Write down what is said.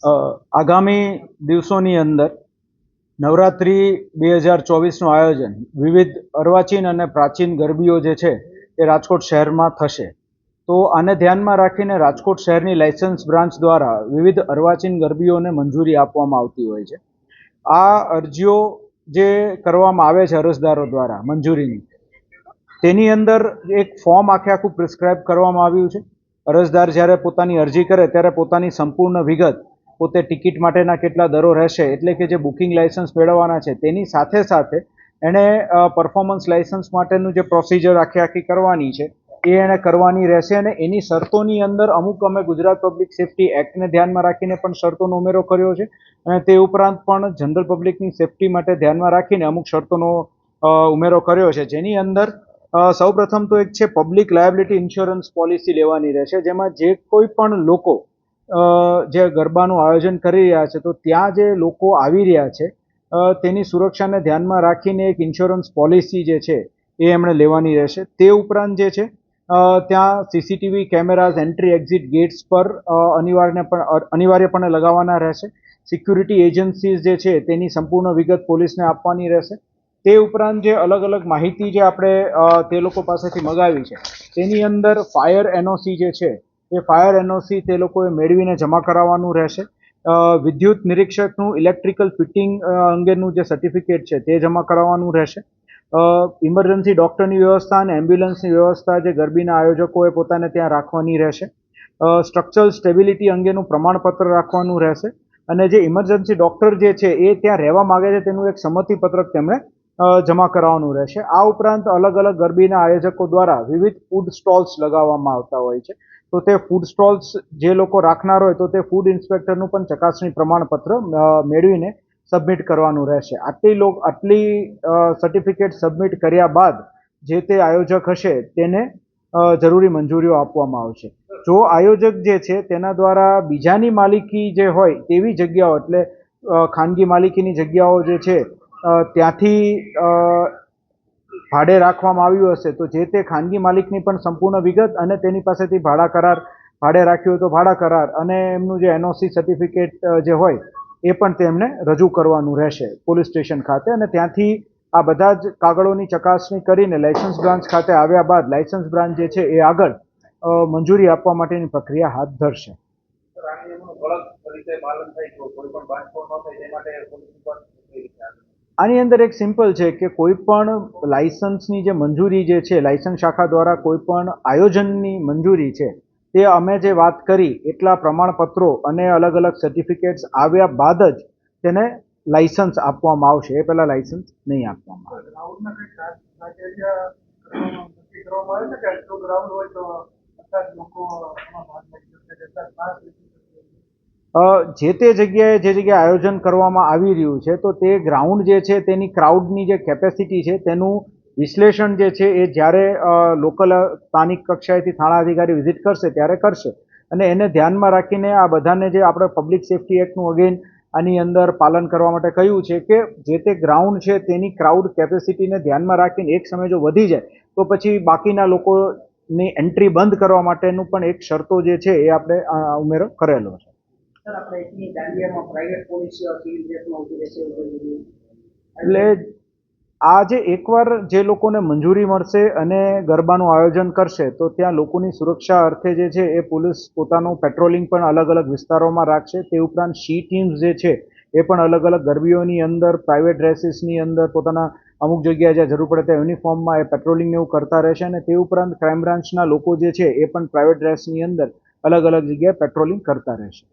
આગામી દિવસોની અંદર નવરાત્રિ 2024નું આયોજન વિવિધ અર્વાચીન અને પ્રાચીન ગરબીઓ જે છે એ રાજકોટ શહેરમાં થશે. તો આને ધ્યાનમાં રાખીને રાજકોટ શહેરની લાયસન્સ બ્રાન્ચ દ્વારા વિવિધ અર્વાચીન ગરબીઓને મંજૂરી આપવામાં આવતી હોય છે. આ અરજીઓ જે કરવામાં આવે છે અરજદારો દ્વારા મંજૂરીની, તેની અંદર એક ફોર્મ આખું પ્રિસ્ક્રાઇબ કરવામાં આવ્યું છે. અરજદાર જ્યારે પોતાની અરજી કરે ત્યારે પોતાની સંપૂર્ણ વિગત, પોતે ટિકિટ માટેના કેટલા દરો રહેશે, એટલે કે જે બુકિંગ લાયસન્સ મેળવવાના છે તેની સાથે સાથે એણે પરફોર્મન્સ લાયસન્સ માટેનું જે પ્રોસિજર આખી કરવાની છે એ એણે કરવાની રહેશે. અને એની શરતોની અંદર અમુક અમે ગુજરાત પબ્લિક સેફ્ટી એક્ટને ધ્યાનમાં રાખીને પણ શરતોનો ઉમેરો કર્યો છે, અને તે ઉપરાંત પણ જનરલ પબ્લિકની સેફ્ટી માટે ધ્યાનમાં રાખીને અમુક શરતોનો ઉમેરો કર્યો છે. જેની અંદર સૌપ્રથમ તો એક છે પબ્લિક લાયબિલિટી ઇન્સ્યોરન્સ પોલિસી લેવાની રહેશે, જેમાં જે કોઈ પણ લોકો જે ગરબાનું આયોજન કરી રહ્યા છે તો ત્યાં જે લોકો આવી રહ્યા છે તેની સુરક્ષાને ધ્યાનમાં રાખીને એક ઇન્સ્યોરન્સ પોલિસી જે છે એ એમણે લેવાની રહેશે. તે ઉપરાંત જે છે ત્યાં CCTV cameras entry exit gates પર અનિવાર્યપણે લગાવવાના રહેશે. સિક્યુરિટી એજન્સીઝ જે છે તેની સંપૂર્ણ વિગત પોલીસને આપવાની રહેશે. તે ઉપરાંત જે અલગ અલગ માહિતી જે આપણે તે લોકો પાસેથી મગાવી છે તેની અંદર ફાયર એનઓસી જે છે એ ફાયર એનઓસી તે લોકોએ મેળવીને જમા કરાવવાનું રહેશે. વિદ્યુત નિરીક્ષકનું ઇલેક્ટ્રિકલ ફિટિંગ અંગેનું જે સર્ટિફિકેટ છે તે જમા કરાવવાનું રહેશે. ઇમરજન્સી ડૉક્ટરની વ્યવસ્થા અને એમ્બ્યુલન્સની વ્યવસ્થા જે ગરબીના આયોજકોએ પોતાને ત્યાં રાખવાની રહેશે. સ્ટ્રક્ચરલ સ્ટેબિલિટી અંગેનું પ્રમાણપત્ર રાખવાનું રહેશે. અને જે ઇમરજન્સી ડૉક્ટર જે છે એ ત્યાં રહેવા માગે છે તેનું એક સંમતિપત્રક તેમણે જમા કરાવવાનું રહેશે. આ ઉપરાંત અલગ અલગ ગરબીના આયોજકો દ્વારા વિવિધ ફૂડ સ્ટોલ્સ લગાવવામાં આવતા હોય છે, તો તે ફૂડ સ્ટોલ્સ જે લોકો રાખનાર હોય તો તે ફૂડ ઇન્સ્પેક્ટરનું પણ ચકાસણી પ્રમાણપત્ર મેળવીને સબમિટ કરવાનું રહેશે. આટલી સર્ટિફિકેટ સબમિટ કર્યા બાદ જે તે આયોજક હશે તેને જરૂરી મંજૂરીઓ આપવામાં આવશે. જો આયોજક જે છે તેના દ્વારા બીજાની માલિકી જે હોય તેવી જગ્યાઓ, એટલે ખાનગી માલિકીની જગ્યાઓ જે છે ત્યાંથી ભાડે રાખવામાં આવ્યું હશે તો જે તે ખાનગી માલિકની પણ સંપૂર્ણ વિગત અને તેની પાસેથી ભાડે રાખ્યું હોય તો ભાડા કરાર અને એમનું જે એનઓસી સર્ટિફિકેટ જે હોય એ પણ તેમને રજૂ કરવાનું રહેશે પોલીસ સ્ટેશન ખાતે. અને ત્યાંથી આ બધા જ કાગળોની ચકાસણી કરીને લાયસન્સ બ્રાન્ચ ખાતે આવ્યા બાદ લાયસન્સ બ્રાન્ચ જે છે એ આગળ મંજૂરી આપવા માટેની પ્રક્રિયા હાથ ધરશે. આની અંદર એક સિમ્પલ છે કે કોઈ પણ લાયસન્સની જે મંજૂરી જે છે, લાયસન્સ શાખા દ્વારા કોઈ પણ આયોજનની મંજૂરી છે તે અમે જે વાત કરી એટલા પ્રમાણપત્રો અને અલગ અલગ સર્ટિફિકેટ્સ આવ્યા બાદ જ તેને લાયસન્સ આપવામાં આવશે. એ પહેલા લાયસન્સ નહીં આપવામાં આવે. જે તે જગ્યાએ આયોજન કરવામાં આવી રહ્યું છે તો તે ગ્રાઉન્ડ જે છે તેની ક્રાઉડની જે કેપેસિટી છે તેનું વિશ્લેષણ જે છે એ જ્યારે લોકલ સ્થાનિક કક્ષાએથી થાણા અધિકારી વિઝિટ કરશે ત્યારે કરશે. અને એને ધ્યાનમાં રાખીને આ બધાને જે આપણે પબ્લિક સેફ્ટી એક્ટનું અગેન આની અંદર પાલન કરવા માટે કહ્યું છે કે જે તે ગ્રાઉન્ડ છે તેની ક્રાઉડ કેપેસિટીને ધ્યાનમાં રાખીને એક સમય જો વધી જાય તો પછી બાકીના લોકોની એન્ટ્રી બંધ કરવા માટેનું પણ એક શરતો જે છે એ આપણે ઉમેરો કરેલો છે. એટલે આજે એકવાર જે લોકોને મંજૂરી મળશે અને ગરબાનું આયોજન કરશે તો ત્યાં લોકોની સુરક્ષા અર્થે જે છે એ પોલીસ પોતાનું પેટ્રોલિંગ પણ અલગ અલગ વિસ્તારોમાં રાખશે. તે ઉપરાંત સી ટીમ્સ જે છે એ પણ અલગ અલગ ગરબીઓની અંદર પ્રાઇવેટ ડ્રેસીસની અંદર પોતાના અમુક જગ્યાએ જ્યાં જરૂર પડે ત્યાં યુનિફોર્મમાં એ પેટ્રોલિંગ એવું કરતા રહેશે. અને તે ઉપરાંત ક્રાઇમ બ્રાન્ચના લોકો જે છે એ પણ પ્રાઇવેટ ડ્રેસની અંદર અલગ અલગ જગ્યાએ પેટ્રોલિંગ કરતા રહેશે.